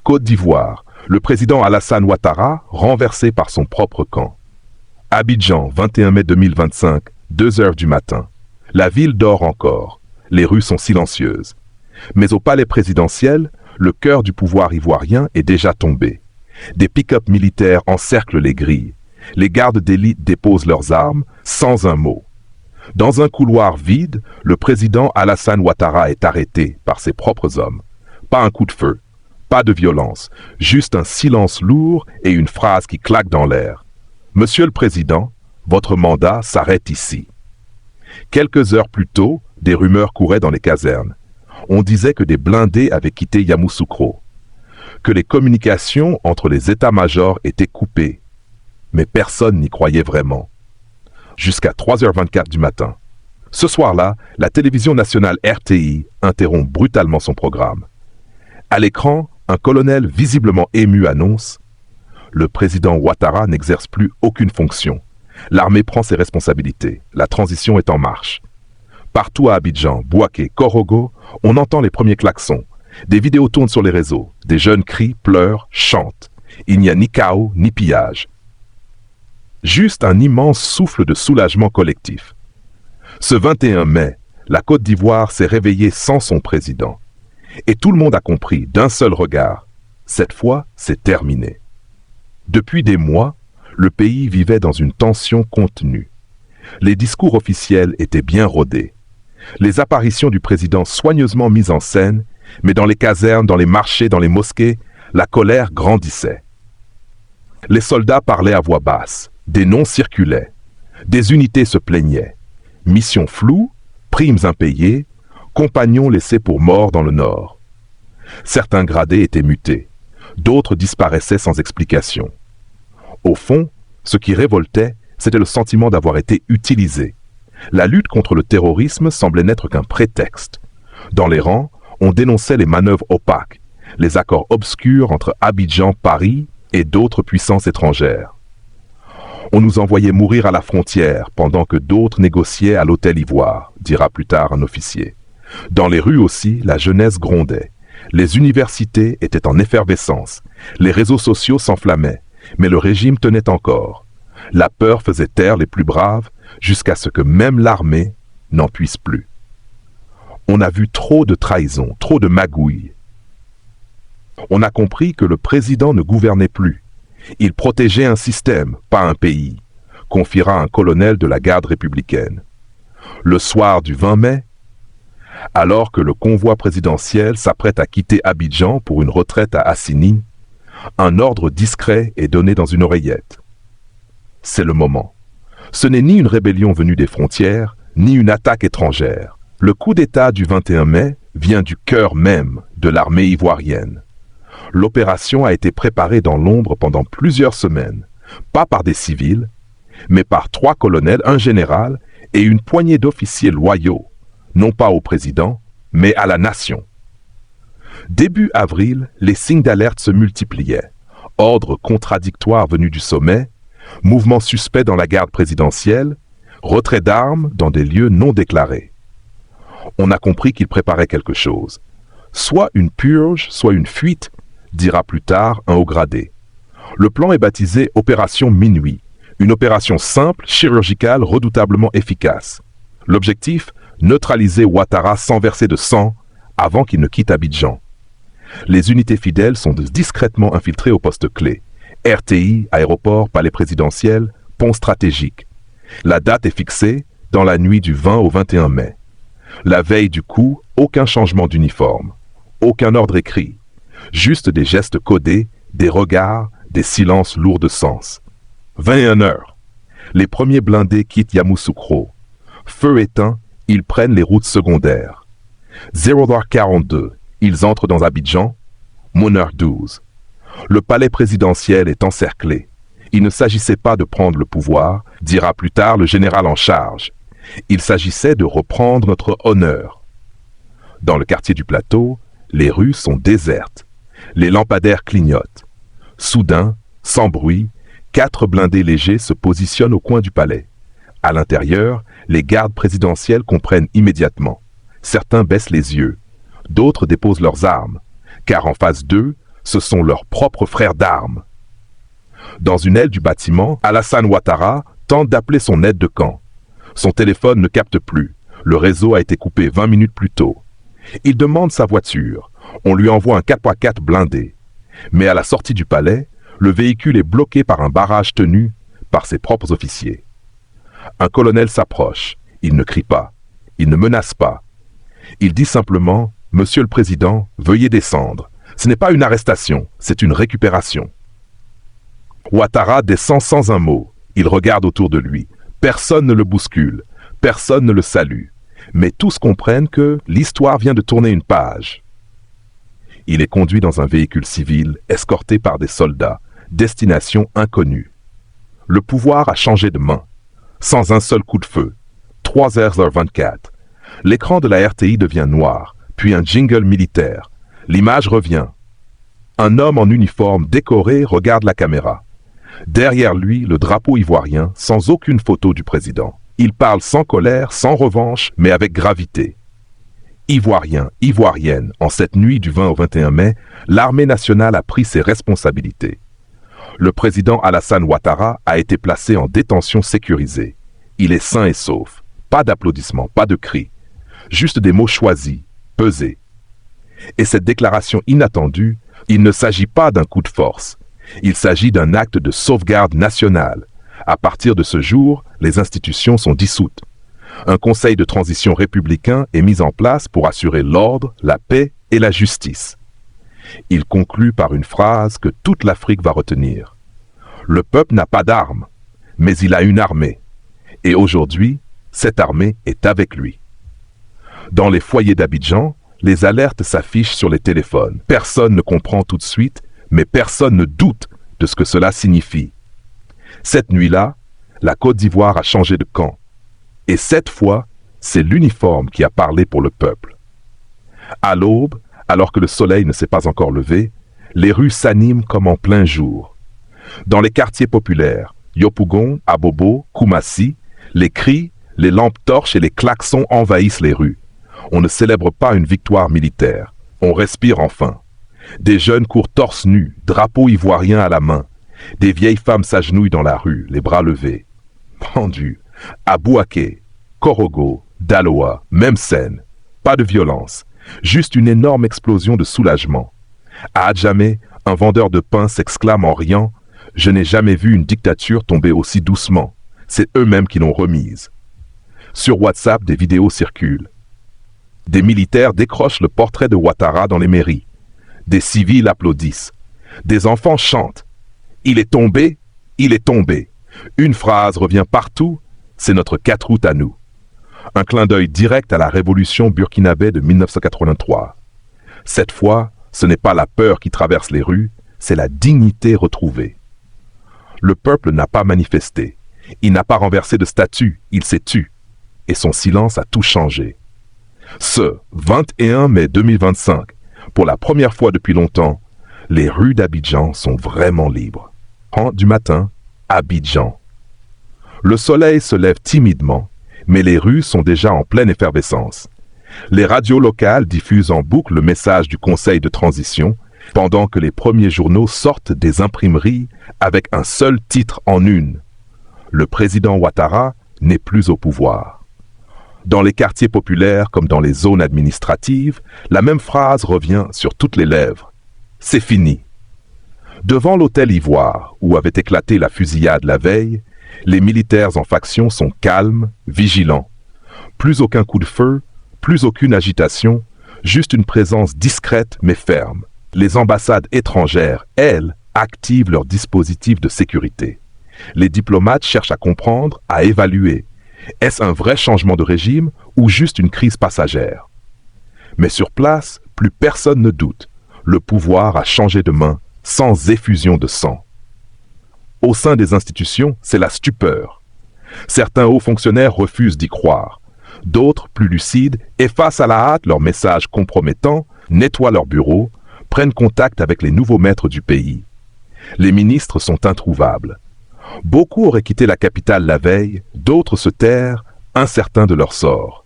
Côte d'Ivoire, le président Alassane Ouattara renversé par son propre camp. Abidjan, 21 mai 2025, 2 heures du matin. La ville dort encore. Les rues sont silencieuses. Mais au palais présidentiel, le cœur du pouvoir ivoirien est déjà tombé. Des pick-up militaires encerclent les grilles. Les gardes d'élite déposent leurs armes, sans un mot. Dans un couloir vide, le président Alassane Ouattara est arrêté par ses propres hommes. Pas un coup de feu, pas de violence, juste un silence lourd et une phrase qui claque dans l'air. « Monsieur le Président, votre mandat s'arrête ici. » Quelques heures plus tôt, des rumeurs couraient dans les casernes. On disait que des blindés avaient quitté Yamoussoukro, que les communications entre les états-majors étaient coupées. Mais personne n'y croyait vraiment. Jusqu'à 3h24 du matin. Ce soir-là, la télévision nationale RTI interrompt brutalement son programme. À l'écran, un colonel visiblement ému annonce « Le président Ouattara n'exerce plus aucune fonction. L'armée prend ses responsabilités. La transition est en marche. » Partout à Abidjan, Bouaké, Korogo, on entend les premiers klaxons. Des vidéos tournent sur les réseaux. Des jeunes crient, pleurent, chantent. Il n'y a ni chaos, ni pillage. Juste un immense souffle de soulagement collectif. Ce 21 mai, la Côte d'Ivoire s'est réveillée sans son président. Et tout le monde a compris d'un seul regard. Cette fois, c'est terminé. Depuis des mois, le pays vivait dans une tension contenue. Les discours officiels étaient bien rodés. Les apparitions du président soigneusement mises en scène, mais dans les casernes, dans les marchés, dans les mosquées, la colère grandissait. Les soldats parlaient à voix basse. Des noms circulaient. Des unités se plaignaient. Missions floues, primes impayées, compagnons laissés pour morts dans le nord. Certains gradés étaient mutés. D'autres disparaissaient sans explication. Au fond, ce qui révoltait, c'était le sentiment d'avoir été utilisé. La lutte contre le terrorisme semblait n'être qu'un prétexte. Dans les rangs, on dénonçait les manœuvres opaques, les accords obscurs entre Abidjan, Paris et d'autres puissances étrangères. On nous envoyait mourir à la frontière pendant que d'autres négociaient à l'hôtel Ivoire, dira plus tard un officier. Dans les rues aussi, la jeunesse grondait. Les universités étaient en effervescence. Les réseaux sociaux s'enflammaient, mais le régime tenait encore. La peur faisait taire les plus braves jusqu'à ce que même l'armée n'en puisse plus. On a vu trop de trahisons, trop de magouilles. On a compris que le président ne gouvernait plus. Il protégeait un système, pas un pays, confiera un colonel de la garde républicaine. Le soir du 20 mai, alors que le convoi présidentiel s'apprête à quitter Abidjan pour une retraite à Assini, un ordre discret est donné dans une oreillette. C'est le moment. Ce n'est ni une rébellion venue des frontières, ni une attaque étrangère. Le coup d'État du 21 mai vient du cœur même de l'armée ivoirienne. L'opération a été préparée dans l'ombre pendant plusieurs semaines, pas par des civils, mais par 3 colonels, un général et une poignée d'officiers loyaux, non pas au président, mais à la nation. Début avril, les signes d'alerte se multipliaient. Ordres contradictoires venus du sommet, mouvements suspects dans la garde présidentielle, retrait d'armes dans des lieux non déclarés. On a compris qu'il préparait quelque chose. Soit une purge, soit une fuite, dira plus tard un haut gradé. Le plan est baptisé Opération Minuit, une opération simple, chirurgicale, redoutablement efficace. L'objectif, neutraliser Ouattara sans verser de sang avant qu'il ne quitte Abidjan. Les unités fidèles sont discrètement infiltrées au poste clé. RTI, aéroport, palais présidentiel, pont stratégique. La date est fixée dans la nuit du 20 au 21 mai. La veille du coup, aucun changement d'uniforme, aucun ordre écrit. Juste des gestes codés, des regards, des silences lourds de sens. 21 heures. Les premiers blindés quittent Yamoussoukro. Feu éteint, ils prennent les routes secondaires. 0h42, ils entrent dans Abidjan. 1h12. Le palais présidentiel est encerclé. Il ne s'agissait pas de prendre le pouvoir, dira plus tard le général en charge. Il s'agissait de reprendre notre honneur. Dans le quartier du plateau, les rues sont désertes. Les lampadaires clignotent. Soudain, sans bruit, 4 blindés légers se positionnent au coin du palais. À l'intérieur, les gardes présidentiels comprennent immédiatement. Certains baissent les yeux. D'autres déposent leurs armes, car en face d'eux, Ce sont leurs propres frères d'armes. Dans une aile du bâtiment, Alassane Ouattara tente d'appeler son aide de camp. Son téléphone ne capte plus. Le réseau a été coupé 20 minutes plus tôt. Il demande sa voiture. On lui envoie un 4x4 blindé. Mais à la sortie du palais, le véhicule est bloqué par un barrage tenu par ses propres officiers. Un colonel s'approche. Il ne crie pas. Il ne menace pas. Il dit simplement « Monsieur le Président, veuillez descendre. Ce n'est pas une arrestation, c'est une récupération. » Ouattara descend sans un mot. Il regarde autour de lui. Personne ne le bouscule. Personne ne le salue. Mais tous comprennent que l'histoire vient de tourner une page. Il est conduit dans un véhicule civil, escorté par des soldats. Destination inconnue. Le pouvoir a changé de main. Sans un seul coup de feu. 3h24. L'écran de la RTI devient noir, puis un jingle militaire. L'image revient. Un homme en uniforme décoré regarde la caméra. Derrière lui, le drapeau ivoirien, sans aucune photo du président. Il parle sans colère, sans revanche, mais avec gravité. Ivoiriens, Ivoiriennes, en cette nuit du 20 au 21 mai, l'armée nationale a pris ses responsabilités. Le président Alassane Ouattara a été placé en détention sécurisée. Il est sain et sauf. Pas d'applaudissements, pas de cris. Juste des mots choisis, pesés. Et cette déclaration inattendue, il ne s'agit pas d'un coup de force. Il s'agit d'un acte de sauvegarde nationale. À partir de ce jour, les institutions sont dissoutes. Un conseil de transition républicain est mis en place pour assurer l'ordre, la paix et la justice. Il conclut par une phrase que toute l'Afrique va retenir. Le peuple n'a pas d'armes, mais il a une armée. Et aujourd'hui, cette armée est avec lui. Dans les foyers d'Abidjan, les alertes s'affichent sur les téléphones. Personne ne comprend tout de suite, mais personne ne doute de ce que cela signifie. Cette nuit-là, la Côte d'Ivoire a changé de camp. Et cette fois, c'est l'uniforme qui a parlé pour le peuple. À l'aube, alors que le soleil ne s'est pas encore levé, les rues s'animent comme en plein jour. Dans les quartiers populaires, Yopougon, Abobo, Koumassi, les cris, les lampes torches et les klaxons envahissent les rues. On ne célèbre pas une victoire militaire. On respire enfin. Des jeunes courent torse nu, drapeau ivoirien à la main. Des vieilles femmes s'agenouillent dans la rue, les bras levés. Pendu, à Bouaké, Korogo, Daloa, même scène. Pas de violence, juste une énorme explosion de soulagement. À Adjamé, un vendeur de pain s'exclame en riant « Je n'ai jamais vu une dictature tomber aussi doucement. C'est eux-mêmes qui l'ont remise. » Sur WhatsApp, des vidéos circulent. Des militaires décrochent le portrait de Ouattara dans les mairies. Des civils applaudissent. Des enfants chantent. « Il est tombé, il est tombé. » Une phrase revient partout, c'est notre 4 août à nous. Un clin d'œil direct à la révolution burkinabé de 1983. Cette fois, ce n'est pas la peur qui traverse les rues, c'est la dignité retrouvée. Le peuple n'a pas manifesté. Il n'a pas renversé de statue, il s'est tu. Et son silence a tout changé. Ce 21 mai 2025, pour la première fois depuis longtemps, les rues d'Abidjan sont vraiment libres. Du matin, Abidjan. Le soleil se lève timidement, mais les rues sont déjà en pleine effervescence. Les radios locales diffusent en boucle le message du Conseil de transition, pendant que les premiers journaux sortent des imprimeries avec un seul titre en une. Le président Ouattara n'est plus au pouvoir. Dans les quartiers populaires comme dans les zones administratives, la même phrase revient sur toutes les lèvres. C'est fini. Devant l'hôtel Ivoire, où avait éclaté la fusillade la veille, les militaires en faction sont calmes, vigilants. Plus aucun coup de feu, plus aucune agitation, juste une présence discrète mais ferme. Les ambassades étrangères, elles, activent leurs dispositifs de sécurité. Les diplomates cherchent à comprendre, à évaluer. Est-ce un vrai changement de régime ou juste une crise passagère? Mais sur place, plus personne ne doute. Le pouvoir a changé de main, sans effusion de sang. Au sein des institutions, c'est la stupeur. Certains hauts fonctionnaires refusent d'y croire. D'autres, plus lucides, effacent à la hâte leurs messages compromettants, nettoient leurs bureaux, prennent contact avec les nouveaux maîtres du pays. Les ministres sont introuvables. Beaucoup auraient quitté la capitale la veille, d'autres se terrent, incertains de leur sort.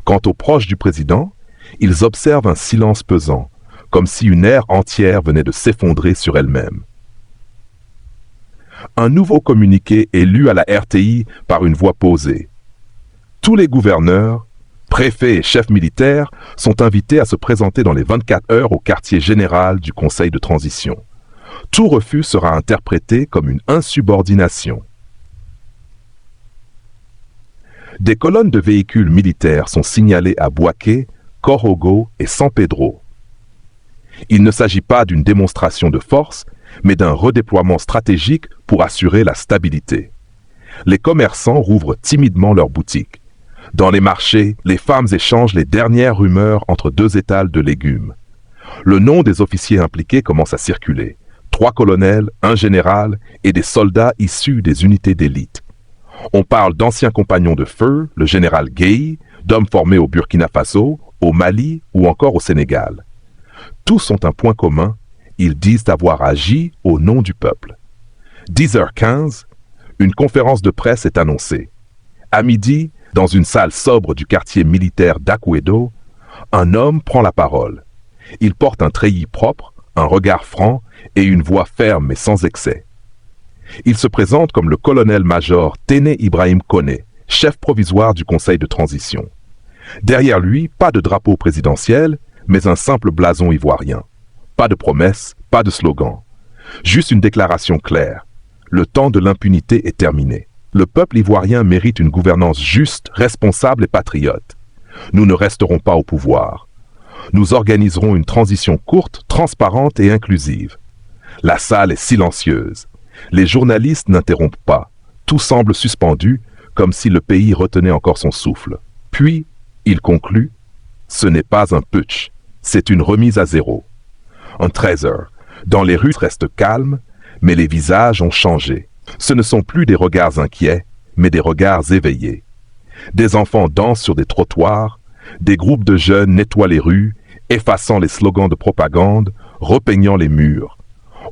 Quant aux proches du président, ils observent un silence pesant, comme si une ère entière venait de s'effondrer sur elle-même. Un nouveau communiqué est lu à la RTI par une voix posée. Tous les gouverneurs, préfets et chefs militaires sont invités à se présenter dans les 24 heures au quartier général du Conseil de transition. Tout refus sera interprété comme une insubordination. Des colonnes de véhicules militaires sont signalées à Boaké, Corogo et San Pedro. Il ne s'agit pas d'une démonstration de force, mais d'un redéploiement stratégique pour assurer la stabilité. Les commerçants rouvrent timidement leurs boutiques. Dans les marchés, les femmes échangent les dernières rumeurs entre deux étals de légumes. Le nom des officiers impliqués commence à circuler. 3 colonels, un général et des soldats issus des unités d'élite. On parle d'anciens compagnons de feu, le général Gueye, d'hommes formés au Burkina Faso, au Mali ou encore au Sénégal. Tous ont un point commun, ils disent avoir agi au nom du peuple. 10h15, une conférence de presse est annoncée. À midi, dans une salle sobre du quartier militaire d'Akuedo, un homme prend la parole. Il porte un treillis propre, un regard franc et une voix ferme mais sans excès. Il se présente comme le colonel-major Téné Ibrahim Koné, chef provisoire du Conseil de transition. Derrière lui, pas de drapeau présidentiel, mais un simple blason ivoirien. Pas de promesses, pas de slogan. Juste une déclaration claire. Le temps de l'impunité est terminé. Le peuple ivoirien mérite une gouvernance juste, responsable et patriote. Nous ne resterons pas au pouvoir. Nous organiserons une transition courte, transparente et inclusive. La salle est silencieuse. Les journalistes n'interrompent pas. Tout semble suspendu, comme si le pays retenait encore son souffle. Puis, il conclut, ce n'est pas un putsch, c'est une remise à zéro. En 13 heures, dans les rues restent calmes, mais les visages ont changé. Ce ne sont plus des regards inquiets, mais des regards éveillés. Des enfants dansent sur des trottoirs, des groupes de jeunes nettoient les rues, effaçant les slogans de propagande, repeignant les murs.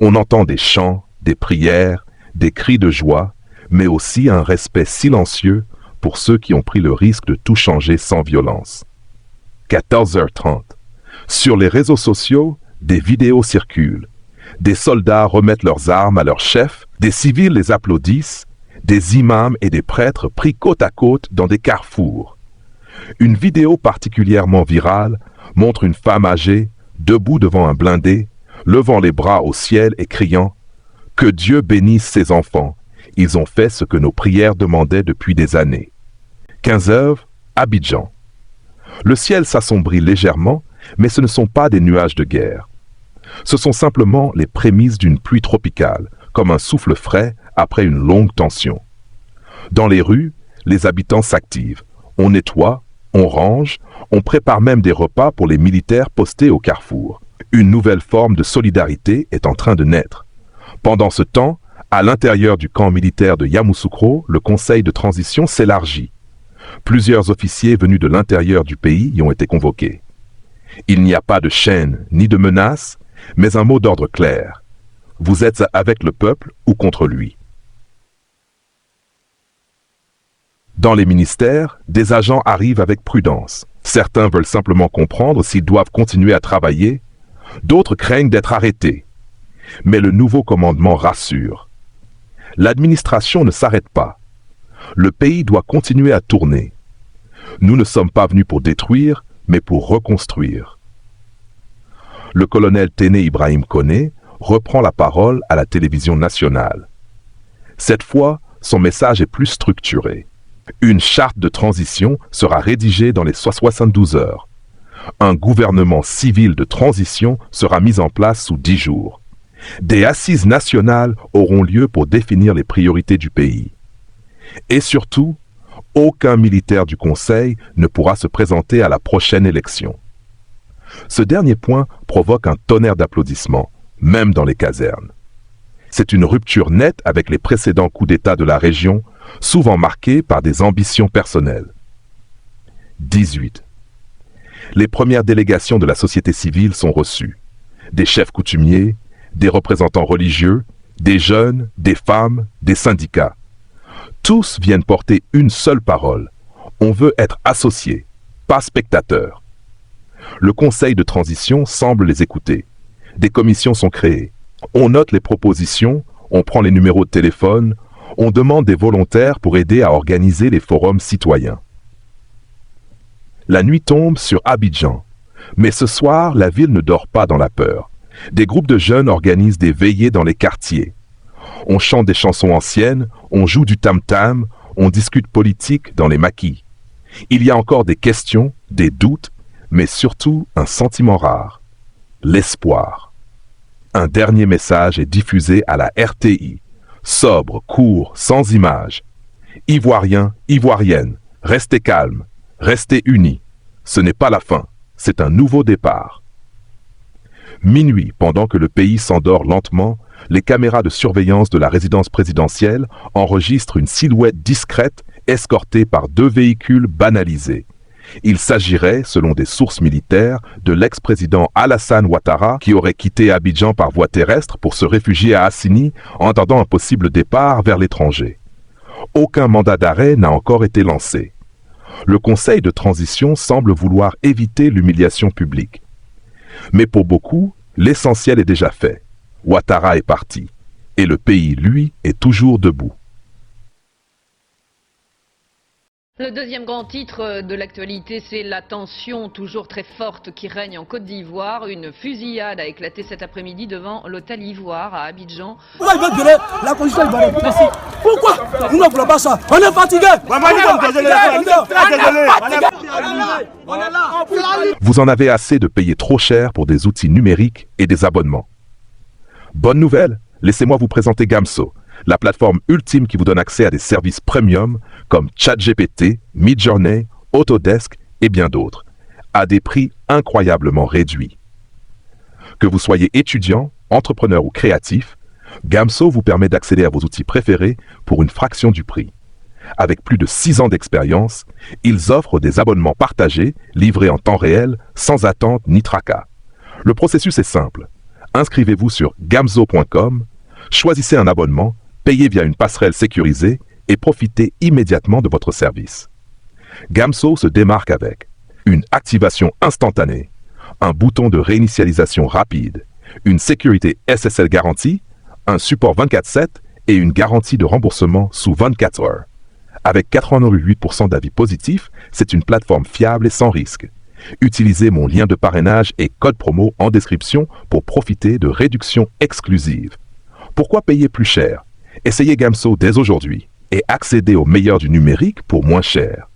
On entend des chants, des prières, des cris de joie, mais aussi un respect silencieux pour ceux qui ont pris le risque de tout changer sans violence. 14h30. Sur les réseaux sociaux, des vidéos circulent. Des soldats remettent leurs armes à leurs chefs, des civils les applaudissent, des imams et des prêtres pris côte à côte dans des carrefours. Une vidéo particulièrement virale montre une femme âgée, debout devant un blindé, levant les bras au ciel et criant « Que Dieu bénisse ses enfants, ils ont fait ce que nos prières demandaient depuis des années. » 15h, Abidjan. Le ciel s'assombrit légèrement, mais ce ne sont pas des nuages de guerre. Ce sont simplement les prémices d'une pluie tropicale, comme un souffle frais après une longue tension. Dans les rues, les habitants s'activent. On nettoie, on range, on prépare même des repas pour les militaires postés au carrefour. Une nouvelle forme de solidarité est en train de naître. Pendant ce temps, à l'intérieur du camp militaire de Yamoussoukro, le conseil de transition s'élargit. Plusieurs officiers venus de l'intérieur du pays y ont été convoqués. Il n'y a pas de chaîne ni de menace, mais un mot d'ordre clair. Vous êtes avec le peuple ou contre lui. Dans les ministères, des agents arrivent avec prudence. Certains veulent simplement comprendre s'ils doivent continuer à travailler, d'autres craignent d'être arrêtés. Mais le nouveau commandement rassure. L'administration ne s'arrête pas. Le pays doit continuer à tourner. Nous ne sommes pas venus pour détruire, mais pour reconstruire. Le colonel Téné Ibrahim Koné reprend la parole à la télévision nationale. Cette fois, son message est plus structuré. Une charte de transition sera rédigée dans les 72 heures. Un gouvernement civil de transition sera mis en place sous 10 jours. Des assises nationales auront lieu pour définir les priorités du pays. Et surtout, aucun militaire du Conseil ne pourra se présenter à la prochaine élection. Ce dernier point provoque un tonnerre d'applaudissements, même dans les casernes. C'est une rupture nette avec les précédents coups d'État de la région, souvent marqués par des ambitions personnelles. 18. Les premières délégations de la société civile sont reçues. Des chefs coutumiers, des représentants religieux, des jeunes, des femmes, des syndicats. Tous viennent porter une seule parole. On veut être associés, pas spectateurs. Le conseil de transition semble les écouter. Des commissions sont créées. On note les propositions, on prend les numéros de téléphone, on demande des volontaires pour aider à organiser les forums citoyens. La nuit tombe sur Abidjan. Mais ce soir, la ville ne dort pas dans la peur. Des groupes de jeunes organisent des veillées dans les quartiers. On chante des chansons anciennes, on joue du tam-tam, on discute politique dans les maquis. Il y a encore des questions, des doutes, mais surtout un sentiment rare, l'espoir. Un dernier message est diffusé à la RTI, sobre, court, sans images. Ivoiriens, Ivoiriennes, restez calmes, restez unis. Ce n'est pas la fin, c'est un nouveau départ. Minuit, pendant que le pays s'endort lentement, les caméras de surveillance de la résidence présidentielle enregistrent une silhouette discrète escortée par 2 véhicules banalisés. Il s'agirait, selon des sources militaires, de l'ex-président Alassane Ouattara qui aurait quitté Abidjan par voie terrestre pour se réfugier à Assini en attendant un possible départ vers l'étranger. Aucun mandat d'arrêt n'a encore été lancé. Le conseil de transition semble vouloir éviter l'humiliation publique. Mais pour beaucoup, l'essentiel est déjà fait. Ouattara est parti, et le pays, lui, est toujours debout. Le deuxième grand titre de l'actualité, c'est la tension toujours très forte qui règne en Côte d'Ivoire. Une fusillade a éclaté cet après-midi devant l'hôtel Ivoire à Abidjan. Pourquoi il veut gueuler la constitution ivoirienne? Pourquoi? Nous ne voulons pas ça. On est fatigué. Vous en avez assez de payer trop cher pour des outils numériques et des abonnements. Bonne nouvelle, laissez-moi vous présenter Gamso, la plateforme ultime qui vous donne accès à des services premium comme ChatGPT, Midjourney, Autodesk et bien d'autres, à des prix incroyablement réduits. Que vous soyez étudiant, entrepreneur ou créatif, Gamso vous permet d'accéder à vos outils préférés pour une fraction du prix. Avec plus de 6 ans d'expérience, ils offrent des abonnements partagés, livrés en temps réel, sans attente ni tracas. Le processus est simple. Inscrivez-vous sur gamso.com, choisissez un abonnement, payez via une passerelle sécurisée et profitez immédiatement de votre service. Gamso se démarque avec une activation instantanée, un bouton de réinitialisation rapide, une sécurité SSL garantie, un support 24/7 et une garantie de remboursement sous 24 heures. Avec 88% d'avis positifs, c'est une plateforme fiable et sans risque. Utilisez mon lien de parrainage et code promo en description pour profiter de réductions exclusives. Pourquoi payer plus cher? Essayez Gamso dès aujourd'hui et accédez au meilleur du numérique pour moins cher.